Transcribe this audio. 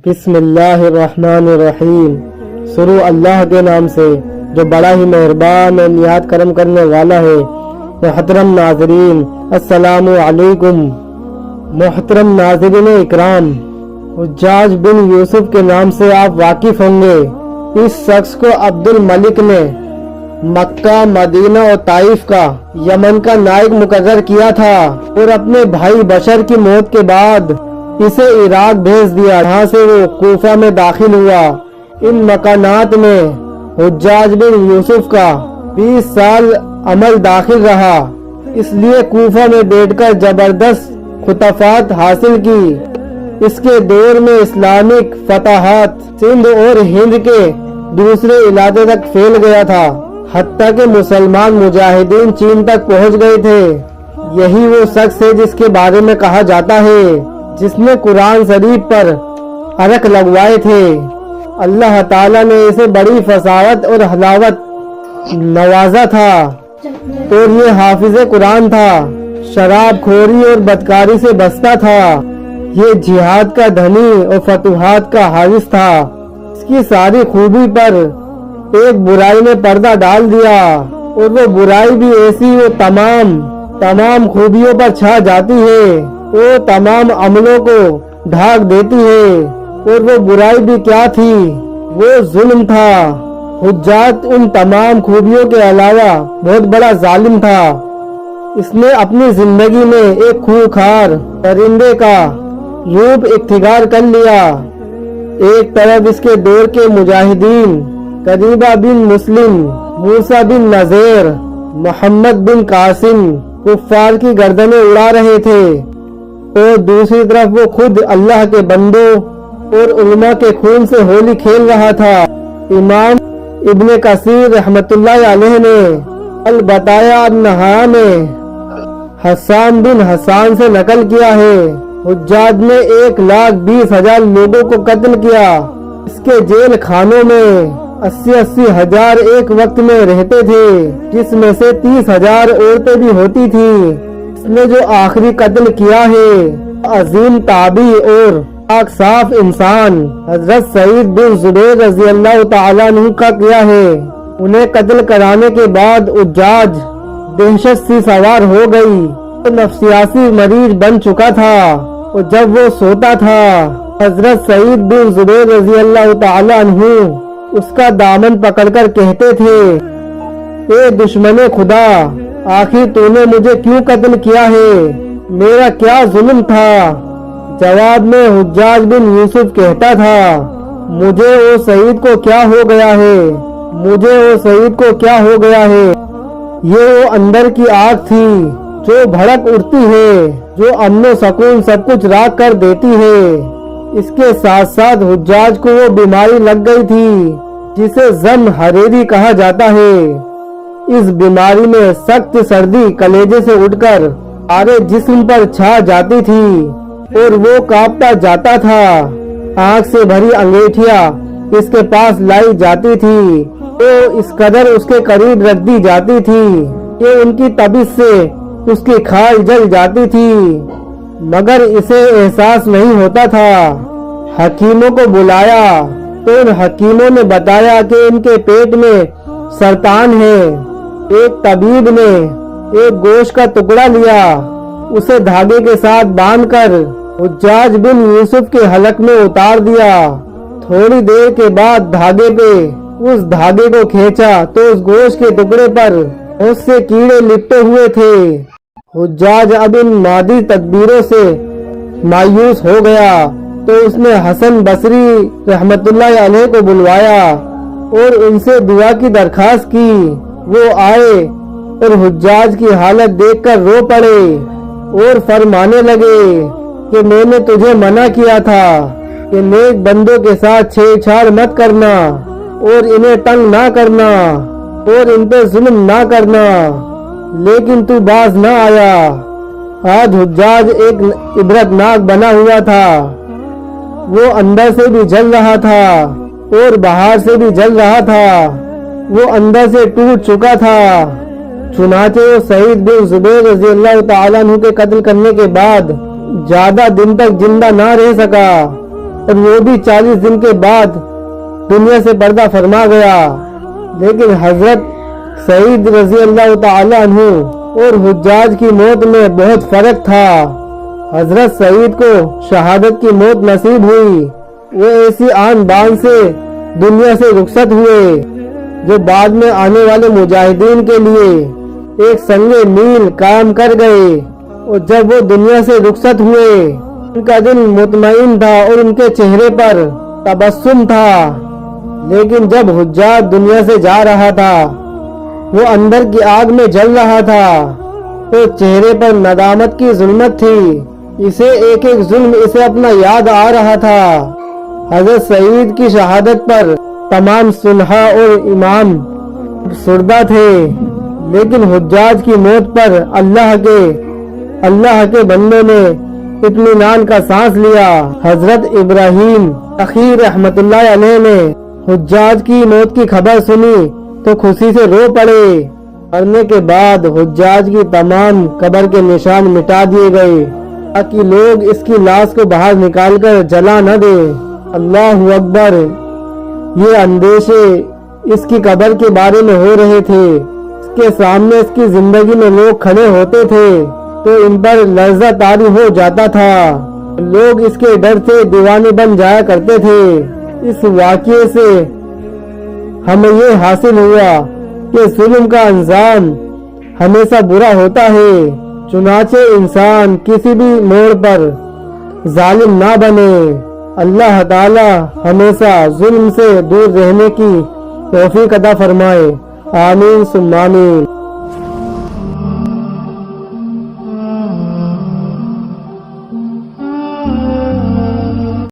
بسم اللہ الرحمن الرحیم۔ شروع اللہ کے نام سے جو بڑا ہی مہربان اور نہایت کرم کرنے والا ہے۔ محترم ناظرین السلام علیکم۔ محترم ناظرین اکرام، حجاج بن یوسف کے نام سے آپ واقف ہوں گے۔ اس شخص کو عبد الملک نے مکہ، مدینہ اور طائف کا یمن کا نائب مقرر کیا تھا اور اپنے بھائی بشر کی موت کے بعد اسے عراق بھیج دیا، جہاں سے وہ کوفہ میں داخل ہوا۔ ان مکانات میں حجاج بن یوسف کا 20 سال عمل داخل رہا، اس لیے کوفہ میں بیٹھ کر زبردست فتوحات حاصل کی۔ اس کے دور میں اسلامک فتوحات سندھ اور ہند کے دوسرے علاقے تک پھیل گیا تھا، حتیٰ کہ مسلمان مجاہدین چین تک پہنچ گئے تھے۔ یہی وہ شخص ہے جس کے بارے میں کہا جاتا ہے جس نے قرآن شریف پر عرق لگوائے تھے۔ اللہ تعالیٰ نے اسے بڑی فصاحت اور حلاوت نوازا تھا اور یہ حافظ قرآن تھا، شراب خوری اور بدکاری سے بچتا تھا۔ یہ جہاد کا دھنی اور فتوحات کا حارث تھا۔ اس کی ساری خوبی پر ایک برائی نے پردہ ڈال دیا، اور وہ برائی بھی ایسی وہ تمام خوبیوں پر چھا جاتی ہے، وہ تمام عملوں کو ڈھانک دیتی ہے۔ اور وہ برائی بھی کیا تھی؟ وہ ظلم تھا۔ حجاج ان تمام خوبیوں کے علاوہ بہت بڑا ظالم تھا۔ اس نے اپنی زندگی میں ایک خوںخار پرندے کا روپ اختیار کر لیا۔ ایک طرف اس کے دور کے مجاہدین قریبہ بن مسلم، موسیٰ بن نذیر، محمد بن قاسم کفار کی گردنیں اڑا رہے تھے، اور دوسری طرف وہ خود اللہ کے بندوں اور علماء کے خون سے ہولی کھیل رہا تھا۔ امام ابن کثیر رحمت اللہ علیہ نے البتایہ النہایہ میں حسان بن حسان سے نقل کیا ہے، حجاج نے 1,20,000 لوگوں کو قتل کیا۔ اس کے جیل خانوں میں 80 ہزار ایک وقت میں رہتے تھے، جس میں سے 30,000 عورتیں بھی ہوتی تھیں۔ اس نے جو آخری قتل کیا ہے عظیم تابعی اور پاک صاف انسان حضرت سعید بن جبیر رضی اللہ تعالیٰ عنہ کا کیا ہے۔ انہیں قتل کرانے کے بعد حجاج دہشت سی سوار ہو گئی، وہ نفسیاتی مریض بن چکا تھا، اور جب وہ سوتا تھا حضرت سعید بن جبیر رضی اللہ تعالیٰ عنہ اس کا دامن پکڑ کر کہتے تھے، اے دشمن خدا، آخر تو نے مجھے کیوں قتل کیا ہے؟ میرا کیا ظلم تھا؟ جواب میں حجاج بن یوسف کہتا تھا، مجھے وہ سعید کو کیا ہو گیا ہے، مجھے وہ سعید کو کیا ہو گیا ہے۔ یہ وہ اندر کی آگ تھی جو بھڑک اٹھتی ہے، جو امن و سکون سب کچھ راکھ کر دیتی ہے۔ اس کے ساتھ ساتھ حجاج کو وہ بیماری لگ گئی تھی جسے زم حریری کہا جاتا ہے۔ اس بیماری میں سخت سردی کلیجے سے اٹھ کر سارے جسم پر چھا جاتی تھی اور وہ کانپتا جاتا تھا۔ آنکھ سے بھری انگیٹھیاں اس کے پاس لائی جاتی تھی، وہ اس قدر اس کے قریب رکھ دی جاتی تھی کہ ان کی تبیت سے اس کی کھال جل جاتی تھی، مگر اسے احساس نہیں ہوتا تھا۔ حکیموں کو بلایا تو ان حکیموں نے بتایا کہ ان کے پیٹ میں سرطان ہے۔ ایک طبیب نے ایک گوشت کا ٹکڑا لیا، اسے دھاگے کے ساتھ باندھ کر حجاج بن یوسف کے حلق میں اتار دیا۔ تھوڑی دیر کے بعد دھاگے پہ اس دھاگے کو کھینچا تو اس گوشت کے ٹکڑے پر بہت سے کیڑے لپٹے ہوئے تھے۔ حجاج اب ان مادی تدبیروں سے مایوس ہو گیا تو اس نے حسن بصری رحمت اللہ علیہ کو بلوایا اور ان سے دعا کی درخواست کی۔ وہ آئے اور حجاج کی حالت دیکھ کر رو پڑے اور فرمانے لگے کہ میں نے تجھے منع کیا تھا کہ نیک بندوں کے ساتھ چھیڑ چھاڑ مت کرنا اور انہیں تنگ نہ کرنا اور ان پہ ظلم نہ کرنا، لیکن تو باز نہ آیا۔ آج حجاج ایک عبرتناک بنا ہوا تھا، وہ اندر سے بھی جل رہا تھا اور باہر سے بھی جل رہا تھا، وہ اندر سے ٹوٹ چکا تھا۔ چنانچہ وہ سعید بن جبیر رضی اللہ تعالیٰ عنہ کے قتل کرنے کے بعد زیادہ دن تک زندہ نہ رہ سکا، اور وہ بھی 40 دن کے بعد دنیا سے پردہ فرما گیا۔ لیکن حضرت سعید رضی اللہ تعالی عنہ اور حجاج کی موت میں بہت فرق تھا۔ حضرت سعید کو شہادت کی موت نصیب ہوئی، وہ ایسی آن بان سے دنیا سے رخصت ہوئے جو بعد میں آنے والے مجاہدین کے لیے ایک سنگ میل قائم کر گئے۔ اور جب وہ دنیا سے رخصت ہوئے ان کا دل مطمئن تھا اور ان کے چہرے پر تبسم تھا، لیکن جب حجاج دنیا سے جا رہا تھا وہ اندر کی آگ میں جل رہا تھا اور چہرے پر ندامت کی ظلمت تھی، اسے ایک ایک ظلم اسے اپنا یاد آ رہا تھا۔ حضرت سعید کی شہادت پر تمام صلحاء اور امام سردہ تھے، لیکن حجاج کی موت پر اللہ کے بندوں نے اطمینان کا سانس لیا۔ حضرت ابراہیم اخیر رحمت اللہ علیہ نے حجاج کی موت کی خبر سنی تو خوشی سے رو پڑے۔ مرنے کے بعد حجاج کی تمام قبر کے نشان مٹا دیے گئے تاکہ لوگ اس کی لاش کو باہر نکال کر جلا نہ دے۔ اللہ اکبر! یہ اندیشے اس کی قبر کے بارے میں ہو رہے تھے۔ اس کے سامنے اس کی زندگی میں لوگ کھڑے ہوتے تھے تو ان پر لرزہ طاری ہو جاتا تھا، لوگ اس کے ڈر سے دیوانے بن جایا کرتے تھے۔ اس واقعے سے ہمیں یہ حاصل ہوا کہ ظلم کا انجام ہمیشہ برا ہوتا ہے، چنانچہ انسان کسی بھی موڑ پر ظالم نہ بنے۔ اللہ تعالی ہمیشہ ظلم سے دور رہنے کی توفیق عطا فرمائے، آمین ثم آمین۔